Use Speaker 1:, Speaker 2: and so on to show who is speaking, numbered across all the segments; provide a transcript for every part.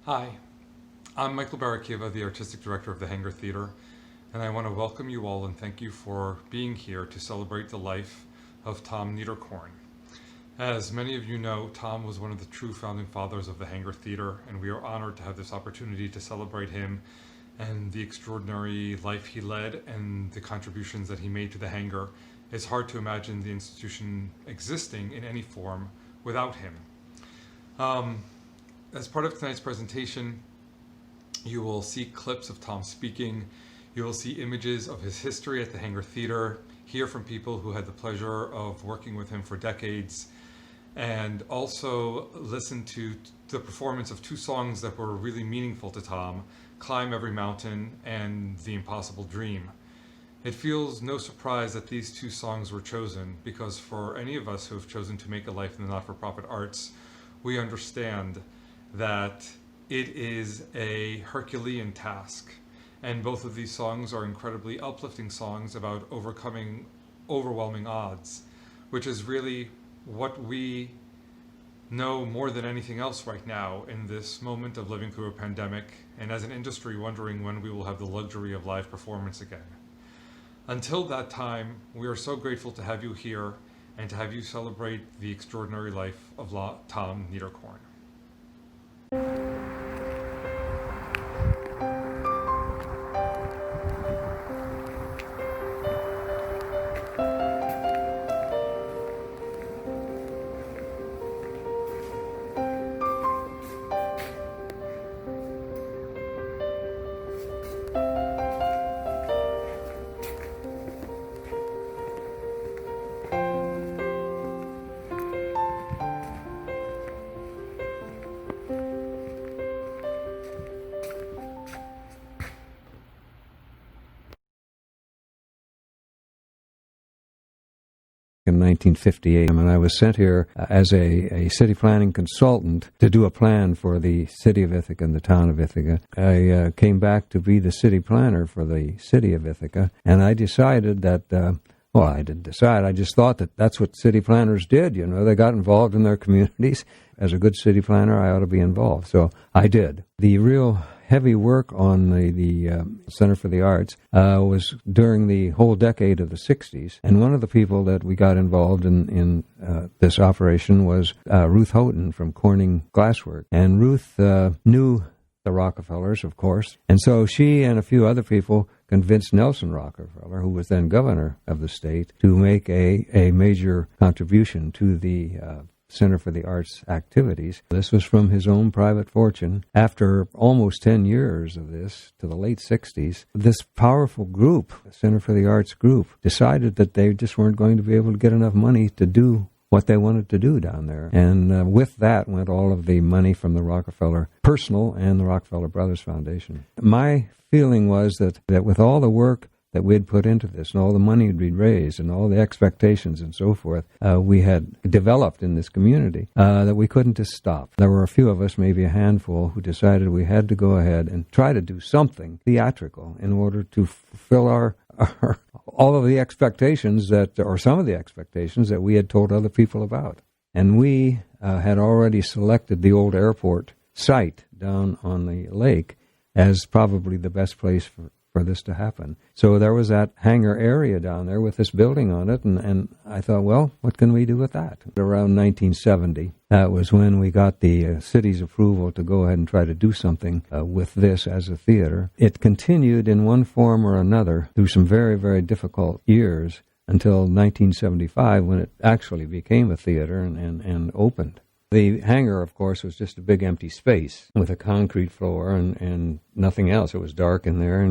Speaker 1: Hi, I'm Michael Barakieva, the Artistic Director of the Hangar Theater, and I want to welcome you all and thank you for being here to celebrate the life of Tom Niederkorn. As many of you know, Tom was one of the true founding fathers of the Hangar Theater, and we are honored to have this opportunity to celebrate him and the extraordinary life he led and the contributions that he made to the Hangar. It's hard to imagine the institution existing in any form without him. As part of tonight's presentation, you will see clips of Tom speaking. You will see images of his history at the Hangar Theater, hear from people who had the pleasure of working with him for decades, and also listen to the performance of two songs that were really meaningful to Tom, Climb Every Mountain and The Impossible Dream. It feels no surprise that these two songs were chosen because for any of us who have chosen to make a life in the not-for-profit arts, we understand that it is a Herculean task. And both of these songs are incredibly uplifting songs about overcoming overwhelming odds, which is really what we know more than anything else right now in this moment of living through a pandemic and as an industry wondering when we will have the luxury of live performance again. Until that time, we are so grateful to have you here and to have you celebrate the extraordinary life of Tom Niederkorn.
Speaker 2: In 1958, and I was sent here as a city planning consultant to do a plan for the city of Ithaca and the town of Ithaca. I came back to be the city planner for the city of Ithaca, and I decided that, I didn't decide, I just thought that that's what city planners did, they got involved in their communities. As a good city planner, I ought to be involved, so I did. The real heavy work on the Center for the Arts was during the whole decade of the 60s. And one of the people that we got involved in this operation was Ruth Houghton from Corning Glasswork. And Ruth knew the Rockefellers, of course. And so she and a few other people convinced Nelson Rockefeller, who was then governor of the state, to make a major contribution to the Center for the Arts activities. This was from his own private fortune. After almost 10 years of this, to the late 60s, this powerful group, the Center for the Arts group, decided that they just weren't going to be able to get enough money to do what they wanted to do down there. And with that went all of the money from the Rockefeller Personal and the Rockefeller Brothers Foundation. My feeling was that with all the work that we had put into this and all the money we'd raised and all the expectations and so forth we had developed in this community, that we couldn't just stop. There were a few of us, maybe a handful, who decided we had to go ahead and try to do something theatrical in order to fulfill our all of the expectations or some of the expectations that we had told other people about. And we had already selected the old airport site down on the lake as probably the best place for this to happen. So there was that hangar area down there with this building on it, and I thought, well, what can we do with that? Around 1970, that was when we got the city's approval to go ahead and try to do something with this as a theater. It continued in one form or another through some very, very difficult years until 1975 when it actually became a theater and opened. The hangar, of course, was just a big empty space with a concrete floor and nothing else. It was dark in there,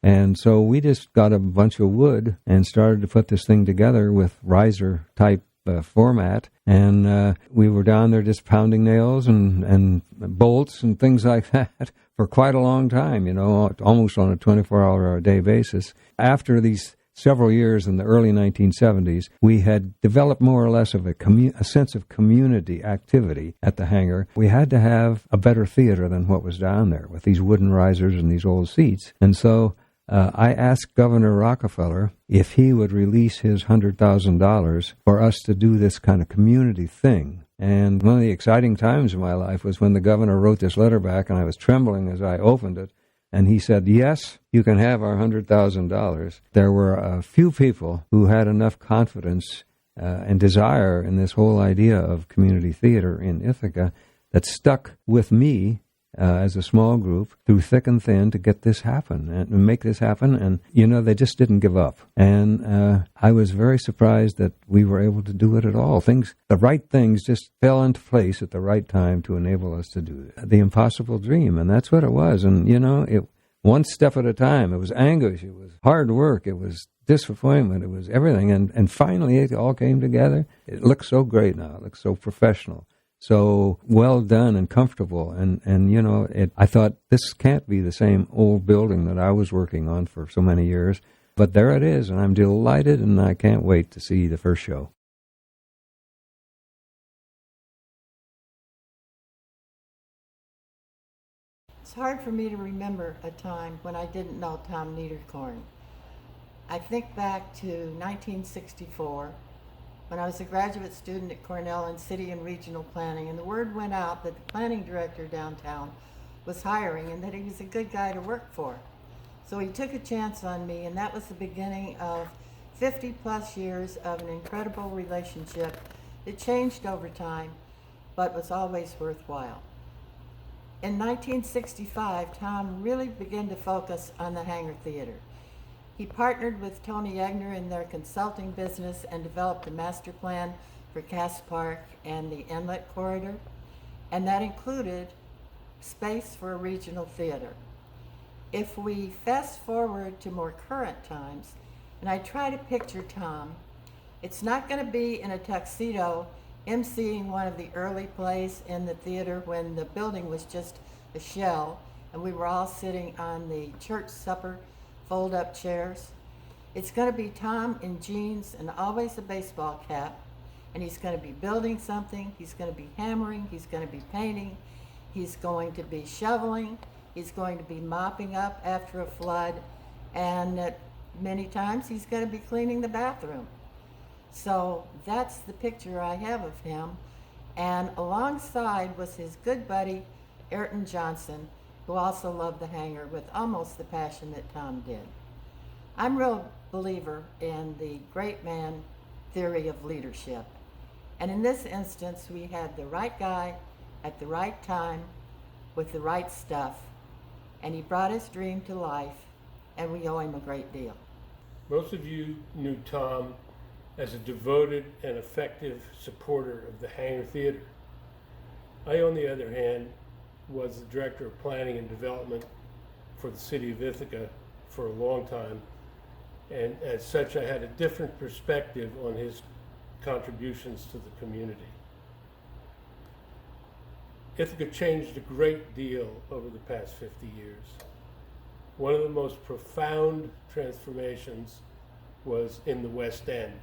Speaker 2: and so we just got a bunch of wood and started to put this thing together with riser-type format, and we were down there just pounding nails and bolts and things like that for quite a long time, almost on a 24-hour-a-day basis. After these several years in the early 1970s, we had developed more or less of a sense of community activity at the hangar. We had to have a better theater than what was down there with these wooden risers and these old seats. And so I asked Governor Rockefeller if he would release his $100,000 for us to do this kind of community thing And one of the exciting times in my life was when the governor wrote this letter back, and I was trembling as I opened it. And he said, yes, you can have our $100,000. There were a few people who had enough confidence and desire in this whole idea of community theater in Ithaca that stuck with me as a small group through thick and thin to get this happen and make this happen. And, they just didn't give up. And I was very surprised that we were able to do it at all. The right things just fell into place at the right time to enable us to do the impossible dream. And that's what it was. And, it one step at a time. It was anguish. It was hard work. It was disappointment. It was everything. And finally, it all came together. It looks so great now. It looks so professional. So well done and comfortable. And I thought this can't be the same old building that I was working on for so many years. But there it is, and I'm delighted, and I can't wait to see the first show.
Speaker 3: It's hard for me to remember a time when I didn't know Tom Niederkorn. I think back to 1964, when I was a graduate student at Cornell in city and regional planning, and the word went out that the planning director downtown was hiring and that he was a good guy to work for. So he took a chance on me, and that was the beginning of 50 plus years of an incredible relationship that changed over time, but was always worthwhile. In 1965, Tom really began to focus on the Hangar Theater. He partnered with Tony Egner in their consulting business and developed a master plan for Cass Park and the Inlet Corridor, and that included space for a regional theater. If we fast forward to more current times, and I try to picture Tom, it's not going to be in a tuxedo emceeing one of the early plays in the theater when the building was just a shell and we were all sitting on the church supper fold-up chairs. It's going to be Tom in jeans and always a baseball cap, and he's going to be building something, he's going to be hammering, he's going to be painting, he's going to be shoveling, he's going to be mopping up after a flood, and many times he's going to be cleaning the bathroom. So that's the picture I have of him. And alongside was his good buddy, Ayrton Johnson, who also loved the Hangar with almost the passion that Tom did. I'm a real believer in the great man theory of leadership. And in this instance, we had the right guy at the right time with the right stuff. And he brought his dream to life, and we owe him a great deal.
Speaker 4: Most of you knew Tom as a devoted and effective supporter of the Hangar Theater. I, on the other hand, was the Director of Planning and Development for the City of Ithaca for a long time, and as such I had a different perspective on his contributions to the community. Ithaca changed a great deal over the past 50 years. One of the most profound transformations was in the West End,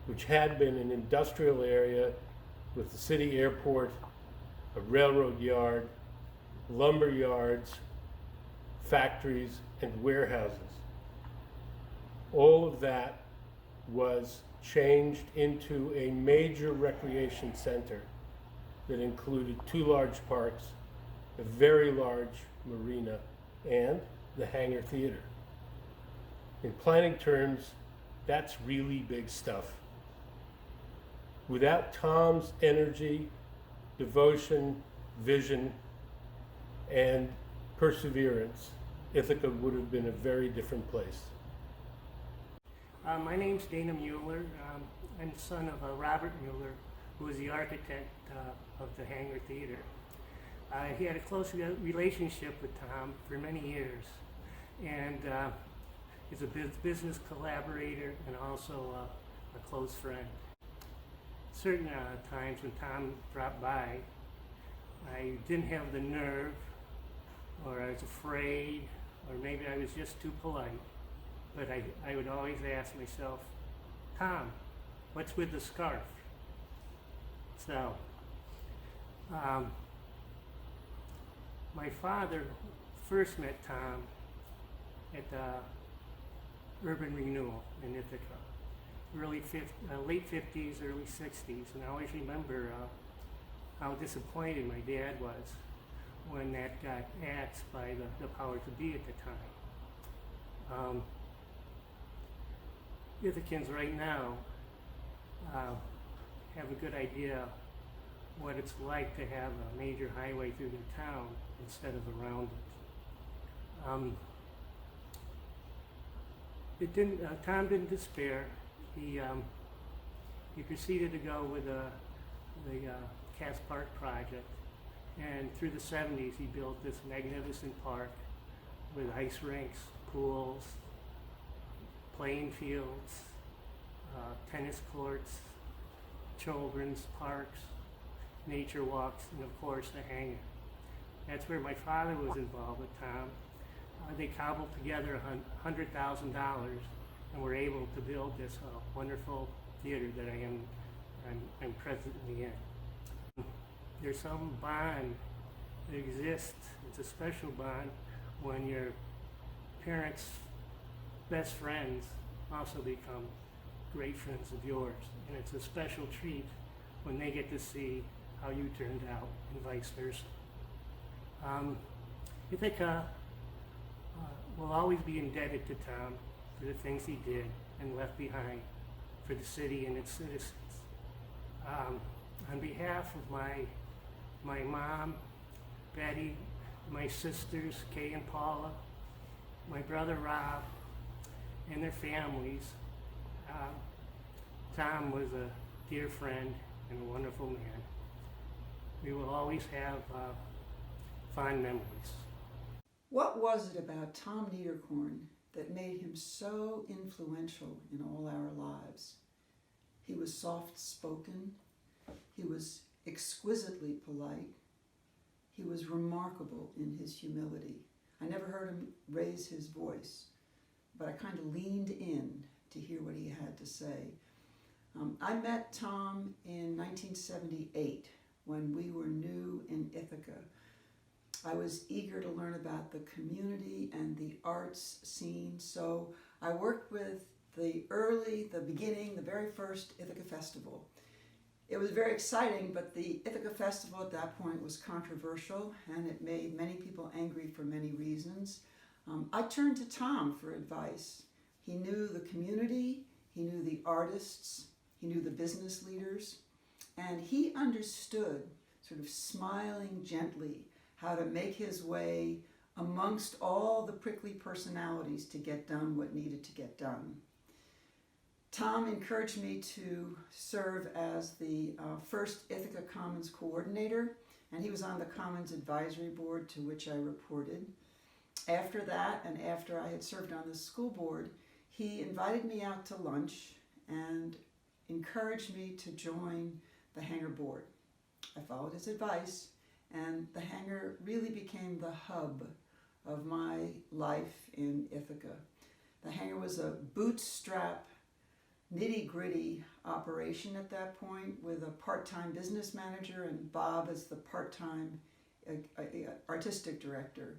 Speaker 4: which had been an industrial area with the city airport, a railroad yard, lumber yards, factories, and warehouses. All of that was changed into a major recreation center that included 2 large parks, a very large marina, and the Hangar Theater. In planning terms, that's really big stuff. Without Tom's energy, devotion, vision, and perseverance, Ithaca would have been a very different place.
Speaker 5: My name's Dana Mueller. I'm the son of Robert Mueller, who was the architect of the Hangar Theater. He had a close relationship with Tom for many years, and he's a business collaborator and also a close friend. Certain times when Tom dropped by, I didn't have the nerve, or I was afraid, or maybe I was just too polite. But I would always ask myself, Tom, what's with the scarf? So, my father first met Tom at Urban Renewal in Ithaca, late 50s, early 60s, and I always remember how disappointed my dad was when that got axed by the power to be at the time. Ithacans right now have a good idea what it's like to have a major highway through their town instead of around it. Tom didn't despair. He proceeded to go with the Cass Park project, and through the 70s he built this magnificent park with ice rinks, pools, playing fields, tennis courts, children's parks, nature walks, and of course the hangar. That's where my father was involved with Tom. They cobbled together $100,000 and were able to build this wonderful theater that I'm presently in. There's some bond that exists. It's a special bond when your parents' best friends also become great friends of yours, and it's a special treat when they get to see how you turned out and vice versa. Ithaca will always be indebted to Tom for the things he did and left behind for the city and its citizens. On behalf of my mom, Betty, my sisters, Kay and Paula, my brother Rob, and their families, Tom was a dear friend and a wonderful man. We will always have fond memories.
Speaker 6: What was it about Tom Niederkorn that made him so influential in all our lives? He was soft-spoken, he was exquisitely polite, he was remarkable in his humility. I never heard him raise his voice, but I kind of leaned in to hear what he had to say. I met Tom in 1978 when we were new in Ithaca. I was eager to learn about the community and the arts scene, so I worked with the beginning, the very first Ithaca Festival. It was very exciting, but the Ithaca Festival at that point was controversial, and it made many people angry for many reasons. I turned to Tom for advice. He knew the community, he knew the artists, he knew the business leaders, and he understood, sort of smiling gently, how to make his way amongst all the prickly personalities to get done what needed to get done. Tom encouraged me to serve as the first Ithaca Commons coordinator, and he was on the Commons Advisory Board to which I reported. After that, and after I had served on the school board, he invited me out to lunch and encouraged me to join the Hangar board. I followed his advice, and the Hangar really became the hub of my life in Ithaca. The Hangar was a bootstrap, nitty-gritty operation at that point, with a part-time business manager and Bob as the part-time artistic director.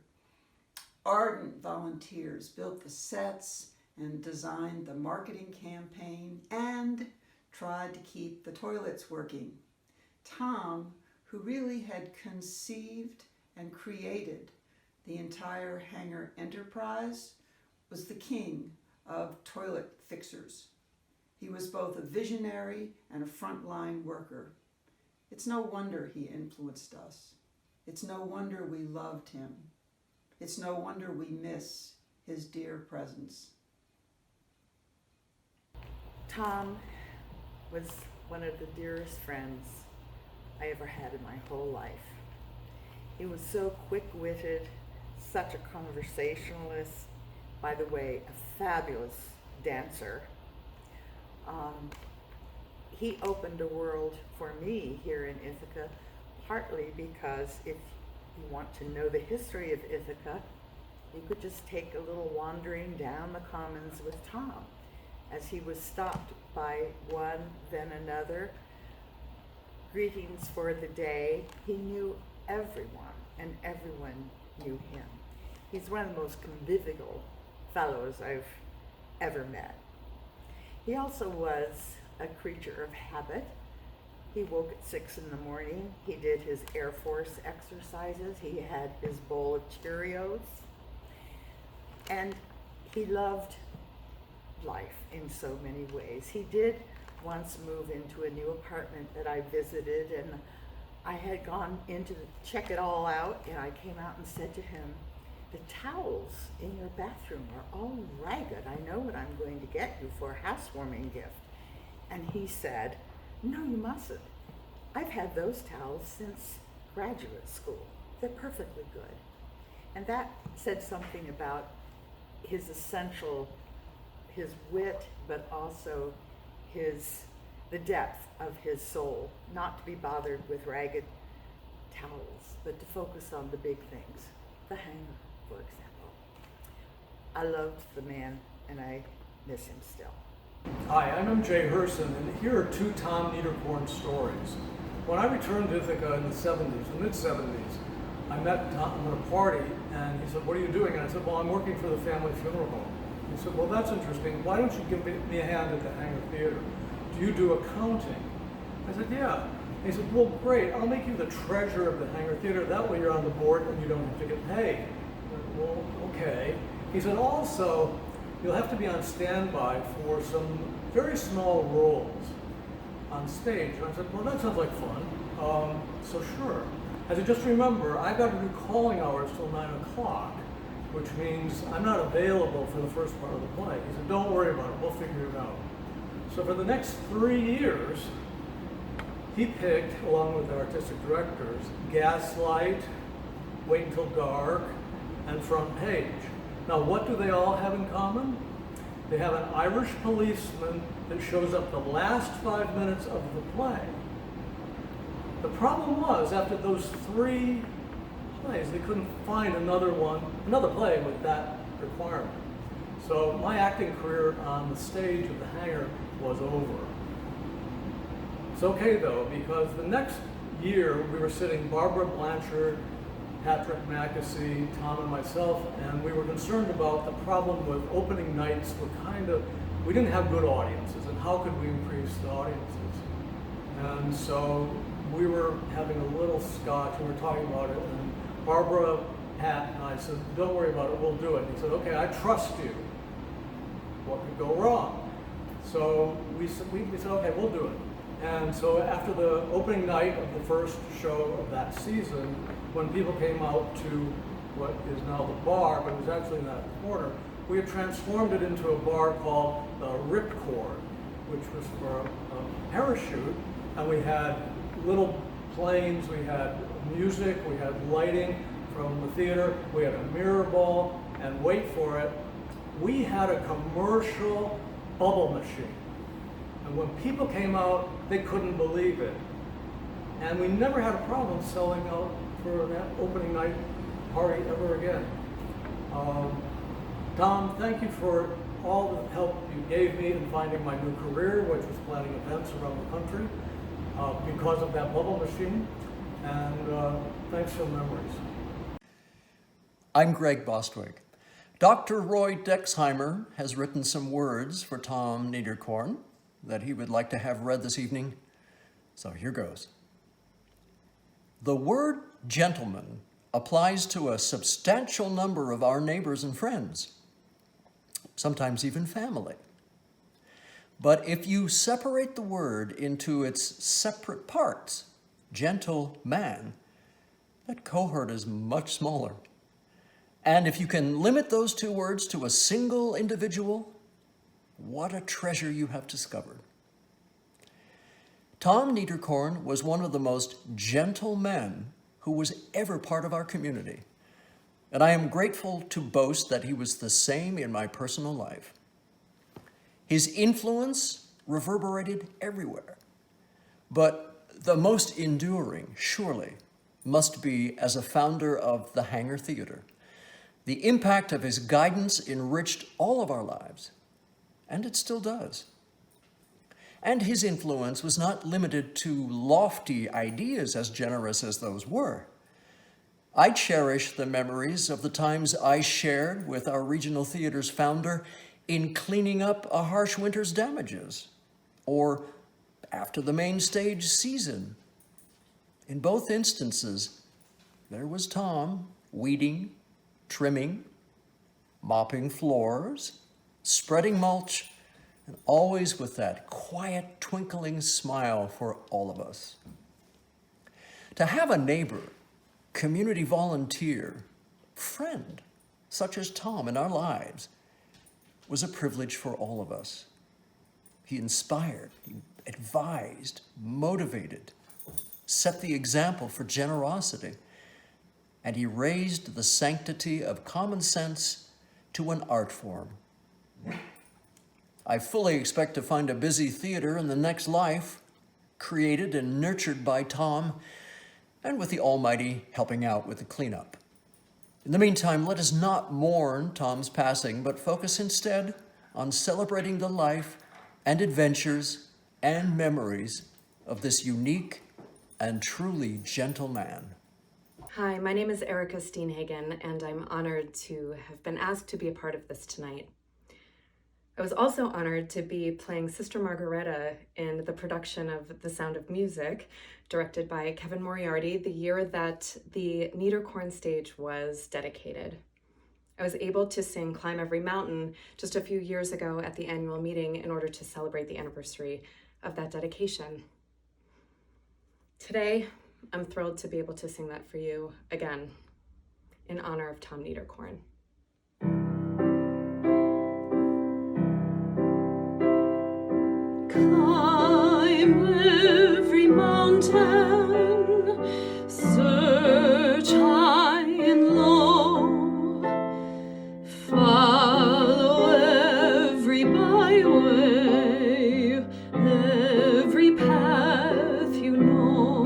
Speaker 6: Ardent volunteers built the sets and designed the marketing campaign and tried to keep the toilets working. Tom, who really had conceived and created the entire Hangar enterprise, was the king of toilet fixers. He was both a visionary and a frontline worker. It's no wonder he influenced us. It's no wonder we loved him. It's no wonder we miss his dear presence.
Speaker 7: Tom was one of the dearest friends I ever had in my whole life. He was so quick-witted, such a conversationalist, by the way, a fabulous dancer. He opened a world for me here in Ithaca, partly because if you want to know the history of Ithaca, you could just take a little wandering down the commons with Tom. As he was stopped by one, then another, greetings for the day. He knew everyone, and everyone knew him. He's one of the most convivial fellows I've ever met. He also was a creature of habit. He woke at 6 in the morning. He did his Air Force exercises. He had his bowl of Cheerios. And he loved life in so many ways. He did once move into a new apartment that I visited, and I had gone in to check it all out, and I came out and said to him, "The towels in your bathroom are all ragged. I know what I'm going to get you for a housewarming gift." And he said, "No, you mustn't. I've had those towels since graduate school. They're perfectly good." And that said something about his essential, his wit, but also the depth of his soul, not to be bothered with ragged towels, but to focus on the big things. The Hangar, for example. I loved the man, and I miss him still.
Speaker 8: Hi, I'm M.J. Herson, and here are two Tom Niederkorn stories. When I returned to Ithaca in the 70s, the mid-70s, I met Tom at a party, and he said, "What are you doing?" And I said, "Well, I'm working for the family funeral home." He said, "Well, that's interesting. Why don't you give me a hand at the Hangar Theater? Do you do accounting?" I said, "Yeah." He said, "Well, great. I'll make you the treasurer of the Hangar Theater. That way you're on the board and you don't have to get paid." I said, "Well, okay." He said, "Also, you'll have to be on standby for some very small roles on stage." And I said, "Well, that sounds like fun. So sure." I said, "Just remember, I've got to do calling hours till 9 o'clock, which means I'm not available for the first part of the play." He said, "Don't worry about it. We'll figure it out." So for the next 3 years, he picked, along with the artistic directors, Gaslight, Wait Until Dark, and Front Page. Now, what do they all have in common? They have an Irish policeman that shows up the last 5 minutes of the play. The problem was, after those 3 plays, they couldn't find another play with that requirement. So my acting career on the stage of the Hangar was over. It's okay though, because the next year we were sitting, Barbara Blanchard, Patrick Mackesy, Tom and myself, and we were concerned about the problem with opening nights we didn't have good audiences, and how could we increase the audiences? And so we were having a little scotch, and we were talking about it, and Barbara, Pat, and I said, "Don't worry about it, we'll do it." And he said, "Okay, I trust you. What could go wrong?" So we said, "Okay, we'll do it." And so after the opening night of the first show of that season, when people came out to what is now the bar, but it was actually in that corner, we had transformed it into a bar called the Ripcord, which was for a parachute, and we had little planes, we had music, we had lighting from the theater, we had a mirror ball, and wait for it, we had a commercial bubble machine. And when people came out, they couldn't believe it. And we never had a problem selling out for that opening night party ever again. Tom, thank you for all the help you gave me in finding my new career, which was planning events around the country, because of that bubble machine. And thanks for the memories.
Speaker 9: I'm Greg Bostwick. Dr. Roy Dexheimer has written some words for Tom Niederkorn that he would like to have read this evening. So here goes. The word gentleman applies to a substantial number of our neighbors and friends, sometimes even family. But if you separate the word into its separate parts, gentle man, that cohort is much smaller. And if you can limit those 2 words to a single individual, what a treasure you have discovered. Tom Niederkorn was one of the most gentle men who was ever part of our community. And I am grateful to boast that he was the same in my personal life. His influence reverberated everywhere. But the most enduring, surely, must be as a founder of the Hangar Theater. The impact of his guidance enriched all of our lives, and it still does. And his influence was not limited to lofty ideas, as generous as those were. I cherish the memories of the times I shared with our regional theater's founder in cleaning up a harsh winter's damages, or after the main stage season. In both instances, there was Tom weeding, trimming, mopping floors, spreading mulch, and always with that quiet, twinkling smile for all of us. To have a neighbor, community volunteer, friend, such as Tom in our lives, was a privilege for all of us. He inspired, he advised, motivated, set the example for generosity, and he raised the sanctity of common sense to an art form. I fully expect to find a busy theater in the next life, created and nurtured by Tom, and with the Almighty helping out with the cleanup. In the meantime, let us not mourn Tom's passing, but focus instead on celebrating the life and adventures and memories of this unique and truly gentle man.
Speaker 10: Hi, my name is Erica Steenhagen, and I'm honored to have been asked to be a part of this tonight. I was also honored to be playing Sister Margareta in the production of The Sound of Music, directed by Kevin Moriarty, the year that the Niederkorn stage was dedicated. I was able to sing Climb Every Mountain just a few years ago at the annual meeting in order to celebrate the anniversary of that dedication. Today, I'm thrilled to be able to sing that for you again, in honor of Tom Niederkorn. Climb every mountain, search high and low, follow every byway, every path you know.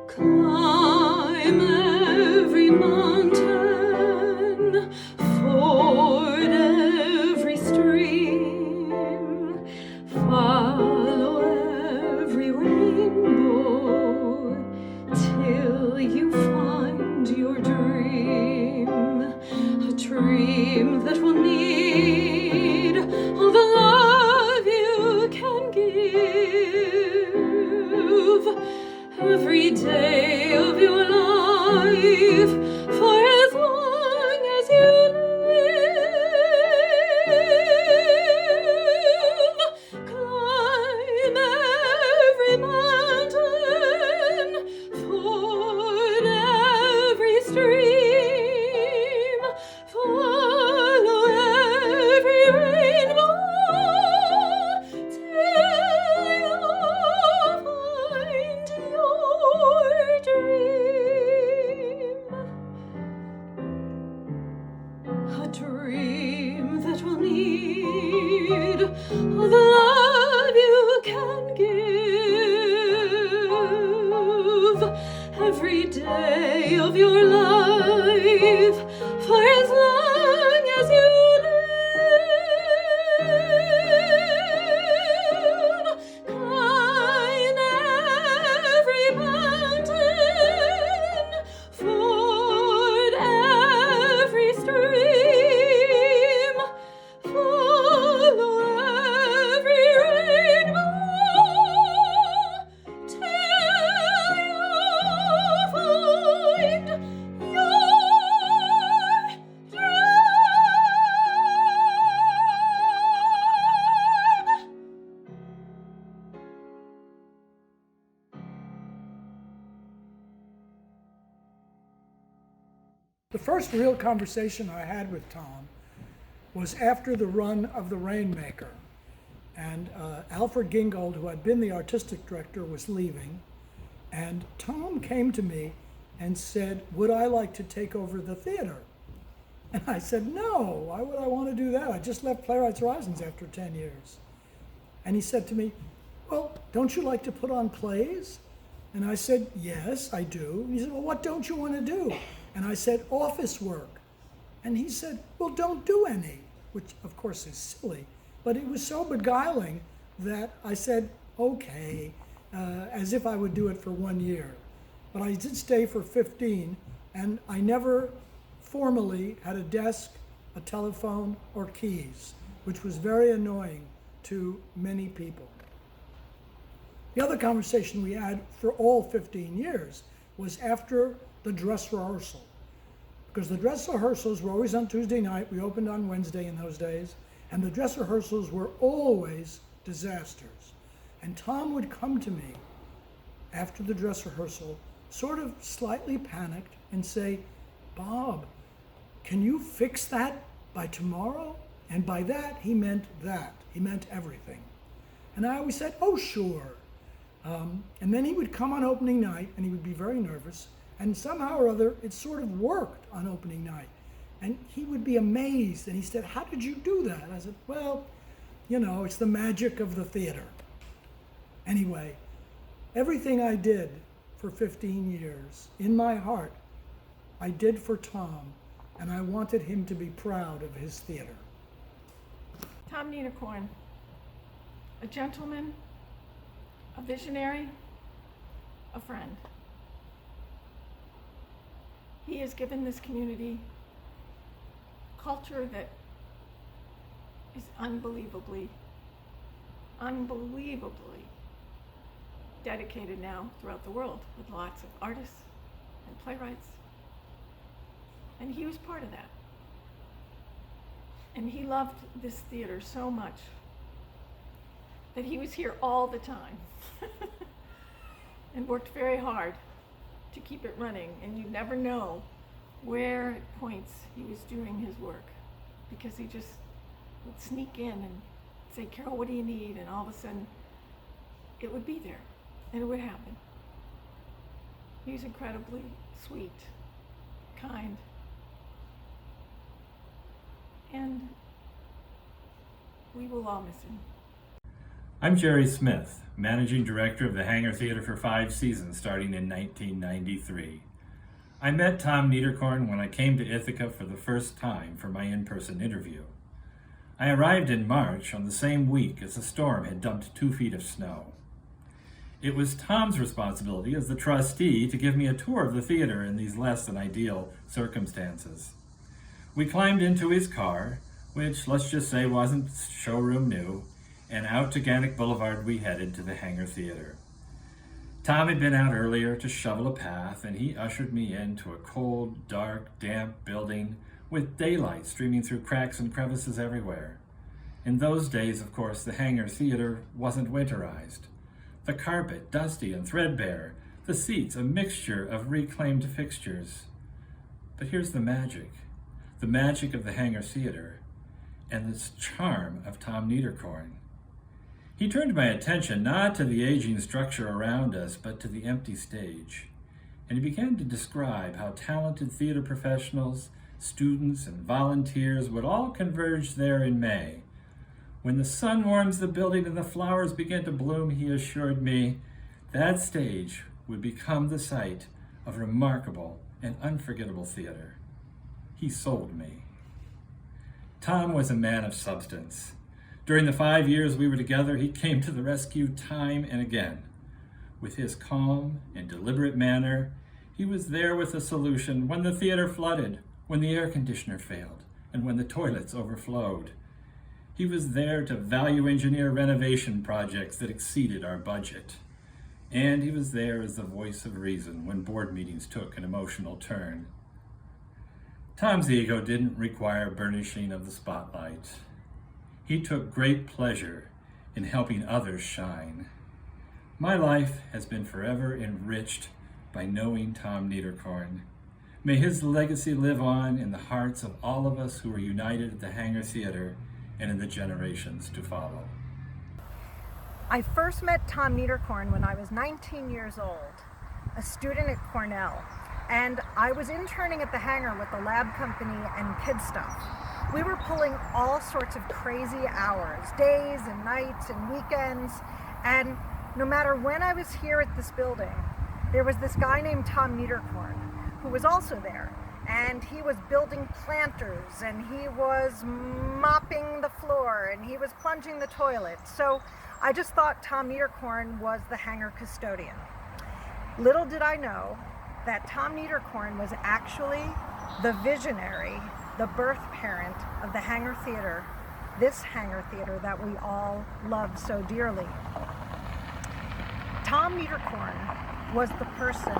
Speaker 10: Climb every mountain, ford every stream, follow every rainbow till you find your dream, a dream that will need all the love you can give every day of your life for as long as you live. Climb every mountain, ford every stream, follow every rainbow till you find your dream. A dream that will need all the love you can give every day of your life for as long as you live. Climb every mountain, ford every stream, follow every rainbow till you find your dream.
Speaker 11: The first real conversation I had with Tom was after the run of The Rainmaker. And Alfred Gingold, who had been the artistic director, was leaving. And Tom came to me and said, would I like to take over the theater? And I said, no, why would I want to do that? I just left Playwrights Horizons after 10 years. And he said to me, well, don't you like to put on plays? And I said, yes, I do. And he said, well, what don't you want to do? And I said, office work. And he said, well, don't do any, which of course is silly. But it was so beguiling that I said, okay, as if I would do it for 1 year. But I did stay for 15, and I never formally had a desk, a telephone, or keys, which was very annoying to many people. The other conversation we had for all 15 years was after the dress rehearsal. Because the dress rehearsals were always on Tuesday night. We opened on Wednesday in those days. And the dress rehearsals were always disasters. And Tom would come to me after the dress rehearsal, sort of slightly panicked, and say, "Bob, can you fix that by tomorrow?" And by that, he meant that. He meant everything. And I always said, "Oh, sure." And then he would come on opening night, and he would be very nervous. And somehow or other, it sort of worked on opening night. And he would be amazed. And he said, "How did you do that?" I said, "Well, you know, it's the magic of the theater." Anyway, everything I did for 15 years, in my heart, I did for Tom. And I wanted him to be proud of his theater.
Speaker 12: Tom Niederkorn, a gentleman, a visionary, a friend. He has given this community culture that is unbelievably dedicated now throughout the world with lots of artists and playwrights. And he was part of that. And he loved this theater so much that he was here all the time and worked very hard to keep it running. And you never know where at points he was doing his work, because he just would sneak in and say, "Carol, what do you need?" And all of a sudden it would be there and it would happen. He was incredibly sweet, kind, and we will all miss him.
Speaker 13: I'm Jerry Smith, Managing Director of the Hangar Theater for 5 seasons starting in 1993. I met Tom Niederkorn when I came to Ithaca for the first time for my in-person interview. I arrived in March on the same week as a storm had dumped 2 feet of snow. It was Tom's responsibility as the trustee to give me a tour of the theater in these less than ideal circumstances. We climbed into his car, which let's just say wasn't showroom new, and out to Gannick Boulevard we headed to the Hangar Theater. Tom had been out earlier to shovel a path, and he ushered me into a cold, dark, damp building with daylight streaming through cracks and crevices everywhere. In those days, of course, the Hangar Theater wasn't winterized. The carpet, dusty and threadbare, the seats a mixture of reclaimed fixtures. But here's the magic of the Hangar Theater, and the charm of Tom Niederkorn. He turned my attention not to the aging structure around us, but to the empty stage. And he began to describe how talented theater professionals, students, and volunteers would all converge there in May. When the sun warms the building and the flowers begin to bloom, he assured me, that stage would become the site of remarkable and unforgettable theater. He sold me. Tom was a man of substance. During the 5 years we were together, he came to the rescue time and again. With his calm and deliberate manner, he was there with a solution when the theater flooded, when the air conditioner failed, and when the toilets overflowed. He was there to value engineer renovation projects that exceeded our budget. And he was there as the voice of reason when board meetings took an emotional turn. Tom's ego didn't require burnishing of the spotlight. He took great pleasure in helping others shine. My life has been forever enriched by knowing Tom Niederkorn. May his legacy live on in the hearts of all of us who are united at the Hangar Theater and in the generations to follow.
Speaker 14: I first met Tom Niederkorn when I was 19 years old, a student at Cornell, and I was interning at the Hangar with the lab company and Kid Stuff. We were pulling all sorts of crazy hours, days and nights and weekends, and no matter when I was here at this building, there was this guy named Tom Niederkorn who was also there, and he was building planters, and he was mopping the floor, and he was plunging the toilet. So I just thought Tom Niederkorn was the Hangar custodian. Little did I know that Tom Niederkorn was actually the visionary, the birth parent of the Hangar Theater, this Hangar Theater that we all love so dearly. Tom Niederkorn was the person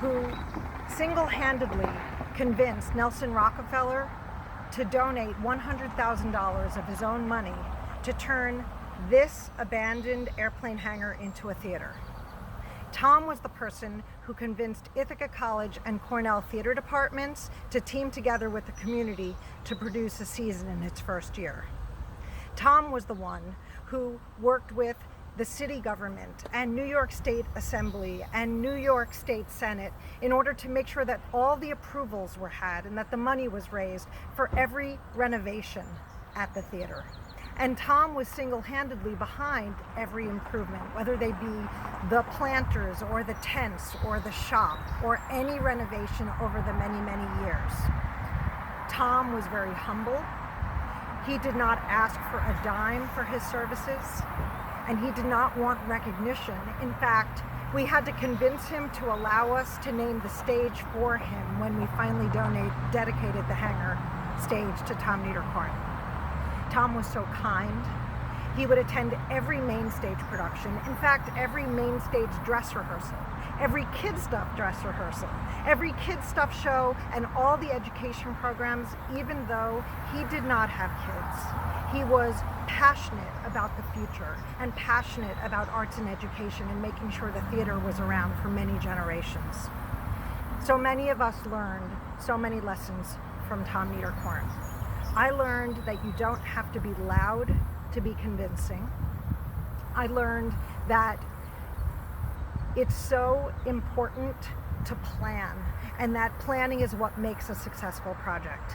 Speaker 14: who single-handedly convinced Nelson Rockefeller to donate $100,000 of his own money to turn this abandoned airplane hangar into a theater. Tom was the person who convinced Ithaca College and Cornell theater departments to team together with the community to produce a season in its first year. Tom was the one who worked with the city government and New York State Assembly and New York State Senate in order to make sure that all the approvals were had and that the money was raised for every renovation at the theater. And Tom was single-handedly behind every improvement, whether they be the planters or the tents or the shop or any renovation over the many, many years. Tom was very humble. He did not ask for a dime for his services, and he did not want recognition. In fact, we had to convince him to allow us to name the stage for him when we finally dedicated the hangar stage to Tom Niederkorn. Tom was so kind. He would attend every main stage production, in fact, every main stage dress rehearsal, every kid stuff dress rehearsal, every kid stuff show, and all the education programs, even though he did not have kids. He was passionate about the future and passionate about arts and education and making sure the theater was around for many generations. So many of us learned so many lessons from Tom Niederkorn. I learned that you don't have to be loud to be convincing. I learned that it's so important to plan, and that planning is what makes a successful project.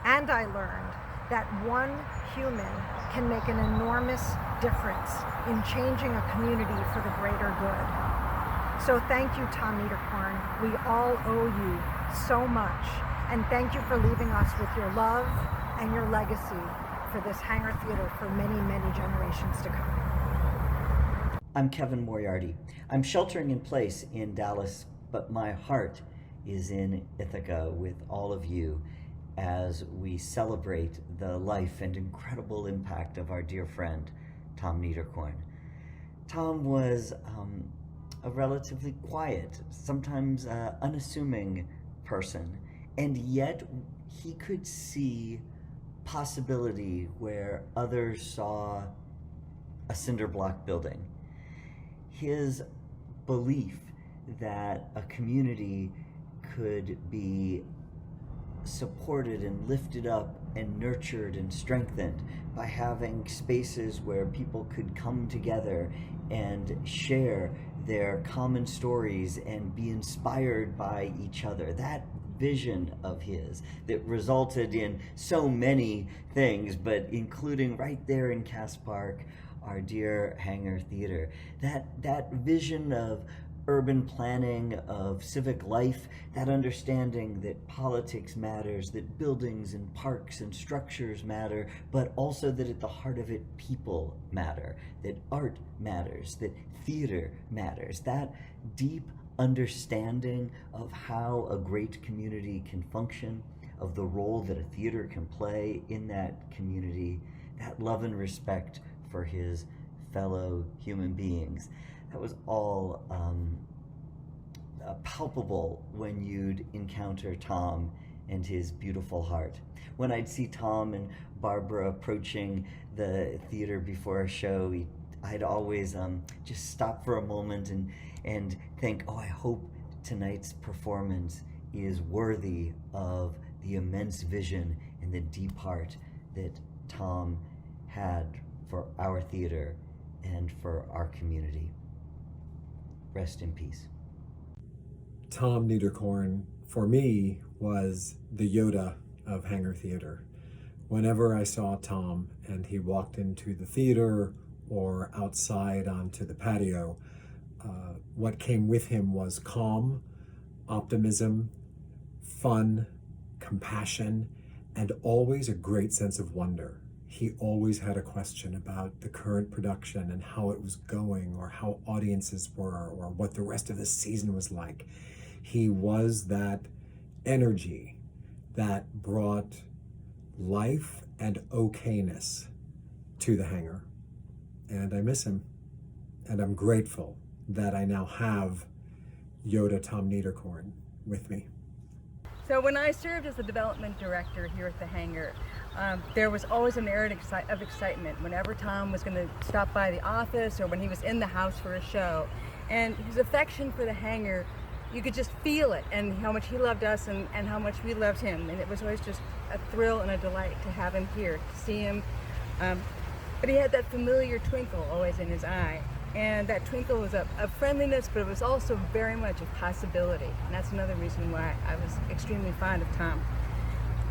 Speaker 14: And I learned that one human can make an enormous difference in changing a community for the greater good. So thank you, Tom Niederkorn. We all owe you so much. And thank you for leaving us with your love and your legacy for this hangar theater for many, many generations to come.
Speaker 15: I'm Kevin Moriarty. I'm sheltering in place in Dallas, but my heart is in Ithaca with all of you as we celebrate the life and incredible impact of our dear friend, Tom Niederkorn. Tom was a relatively quiet, sometimes unassuming person, and yet he could see possibility where others saw a cinder block building. His belief that a community could be supported and lifted up and nurtured and strengthened by having spaces where people could come together and share their common stories and be inspired by each other. That vision of his that resulted in so many things, but including right there in Cass Park, our dear Hangar Theater. That vision of urban planning, of civic life, that understanding that politics matters, that buildings and parks and structures matter, but also that at the heart of it, people matter, that art matters, that theater matters. That deep understanding of how a great community can function, of the role that a theater can play in that community, that love and respect for his fellow human beings. That was all palpable when you'd encounter Tom and his beautiful heart. When I'd see Tom and Barbara approaching the theater before a show, I'd always just stop for a moment and think, oh, I hope tonight's performance is worthy of the immense vision and the deep heart that Tom had for our theater and for our community. Rest in peace.
Speaker 16: Tom Niederkorn, for me, was the Yoda of Hangar Theater. Whenever I saw Tom and he walked into the theater or outside onto the patio, what came with him was calm, optimism, fun, compassion, and always a great sense of wonder. He always had a question about the current production and how it was going, or how audiences were, or what the rest of the season was like. He was that energy that brought life and okayness to the hangar. And I miss him. And I'm grateful that I now have Yoda Tom Niederkorn with me.
Speaker 17: So when I served as the development director here at the hangar, there was always an air of excitement whenever Tom was going to stop by the office or when he was in the house for a show. And his affection for the hangar, you could just feel it, and how much he loved us and how much we loved him. And it was always just a thrill and a delight to have him here, to see him. But he had that familiar twinkle always in his eye. And that twinkle was of friendliness, but it was also very much of possibility. And that's another reason why I was extremely fond of Tom.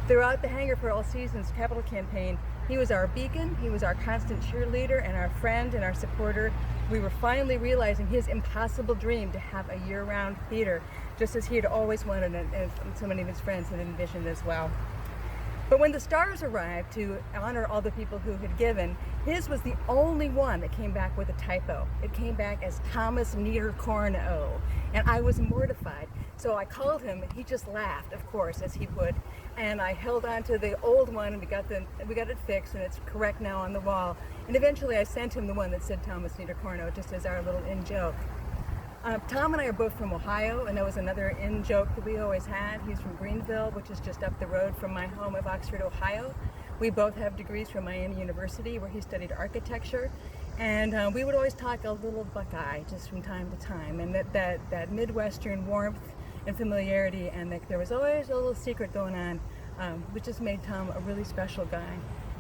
Speaker 17: Throughout the Hangar for All Seasons capital campaign, he was our beacon, he was our constant cheerleader and our friend and our supporter. We were finally realizing his impossible dream to have a year-round theater, just as he had always wanted and so many of his friends had envisioned as well. But when the stars arrived to honor all the people who had given, his was the only one that came back with a typo. It came back as Thomas Niederkorn-O, and I was mortified. So I called him, and he just laughed, of course, as he would, and I held on to the old one, and we got it fixed, and it's correct now on the wall. And eventually I sent him the one that said Thomas Niederkorn-O, just as our little in-joke. Tom and I are both from Ohio, and that was another in-joke that we always had. He's from Greenville, which is just up the road from my home of Oxford, Ohio. We both have degrees from Miami University, where he studied architecture. And we would always talk a little Buckeye just from time to time, and that Midwestern warmth and familiarity, and that there was always a little secret going on, which just made Tom a really special guy.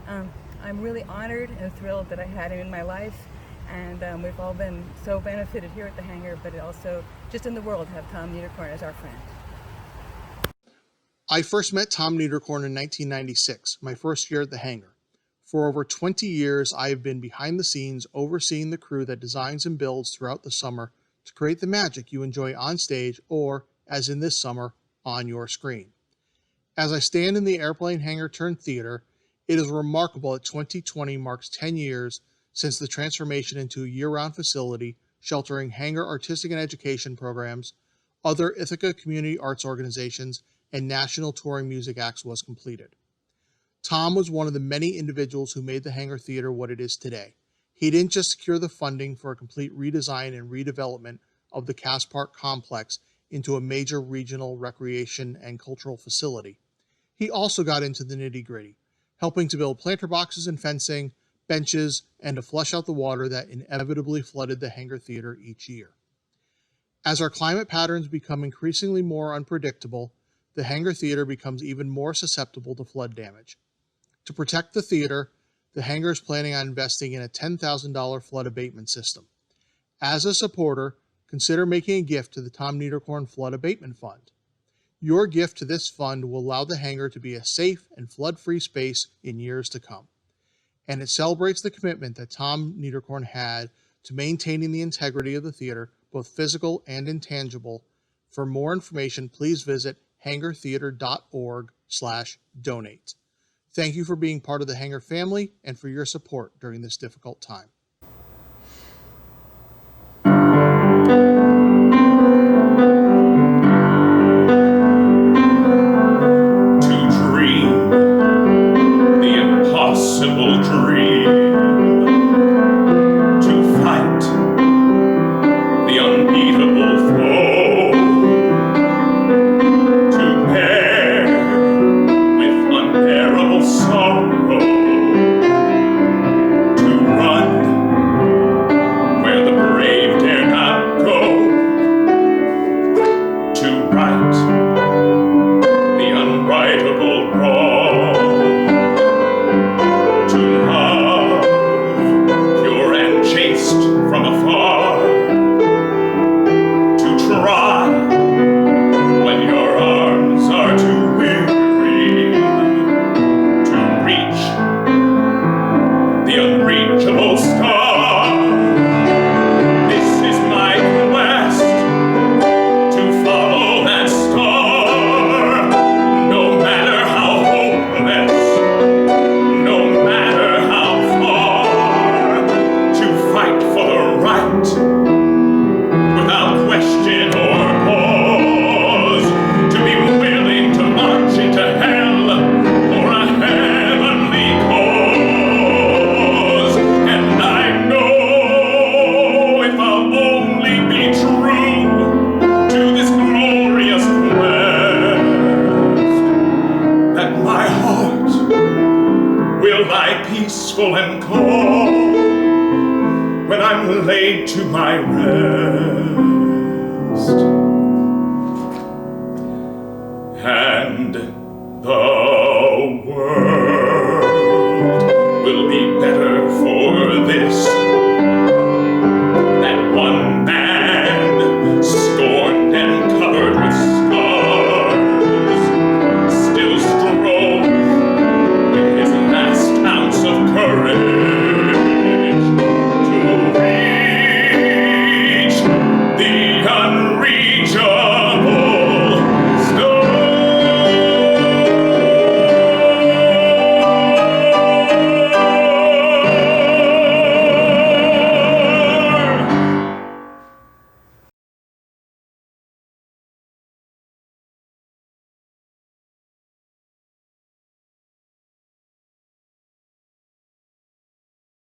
Speaker 17: I'm really honored and thrilled that I had him in my life. And we've all been so benefited here at the hangar, but also just in the world to have Tom Niederkorn as our friend.
Speaker 18: I first met Tom Niederkorn in 1996, my first year at the hangar. For over 20 years, I have been behind the scenes overseeing the crew that designs and builds throughout the summer to create the magic you enjoy on stage or, as in this summer, on your screen. As I stand in the airplane hangar turned theater, it is remarkable that 2020 marks 10 years since the transformation into a year-round facility sheltering hangar artistic and education programs, other Ithaca community arts organizations, and national touring music acts was completed. Tom was one of the many individuals who made the Hangar Theater what it is today. He didn't just secure the funding for a complete redesign and redevelopment of the Cass Park complex into a major regional recreation and cultural facility. He also got into the nitty-gritty, helping to build planter boxes and fencing, benches, and to flush out the water that inevitably flooded the Hangar Theater each year. As our climate patterns become increasingly more unpredictable, the Hangar Theater becomes even more susceptible to flood damage. To protect the theater, the hangar is planning on investing in a $10,000 flood abatement system. As a supporter, consider making a gift to the Tom Niederkorn Flood Abatement Fund. Your gift to this fund will allow the hangar to be a safe and flood-free space in years to come. And it celebrates the commitment that Tom Niederkorn had to maintaining the integrity of the theater, both physical and intangible. For more information, please visit hangartheater.org/donate. Thank you for being part of the Hangar family and for your support during this difficult time.
Speaker 19: To dream the impossible dream, to fight the unbeatable foe, to bear with unbearable sorrow, to run peaceful and calm when I'm laid to my rest.